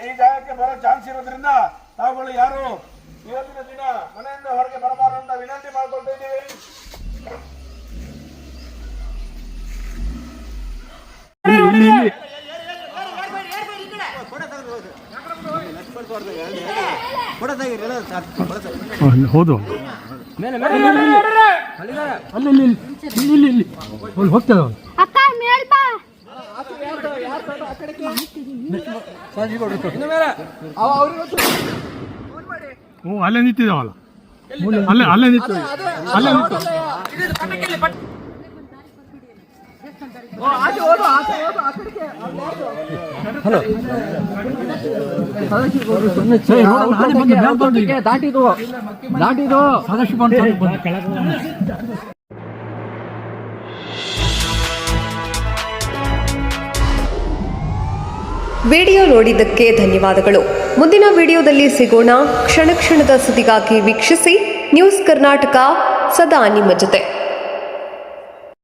ಈ ಜಾಗಕ್ಕೆ ಬರೋ ಚಾನ್ಸ್ ಇರೋದ್ರಿಂದ ತಾವುಗಳು ಯಾರು ಇವತ್ತಿನ ದಿನ ಮನೆಯಿಂದ ಹೊರಗೆ ಬರಬಾರದು ಅಂತ ವಿನಂತಿ ಮಾಡ್ಕೊಳ್ತಾ ಇದ್ದೀವಿ. ಹೌದು ಹೋಗ್ತೇವೆ ಅಲ್ಲೇ ನಿಂತಿದ್ದಾವಲ್ಲ ಅಲ್ಲೇ ನಿಂತು ದಾಟಿದು ವಿಡಿಯೋ ನೋಡಿದ್ದಕ್ಕೆ ಧನ್ಯವಾದಗಳು. ಮುಂದಿನ ವಿಡಿಯೋದಲ್ಲಿ ಸಿಗೋಣ. ಕ್ಷಣ ಕ್ಷಣದ ಸುದ್ದಿಗಾಗಿ ವೀಕ್ಷಿಸಿ ನ್ಯೂಸ್ ಕರ್ನಾಟಕ, ಸದಾ ನಿಮ್ಮ ಜೊತೆ.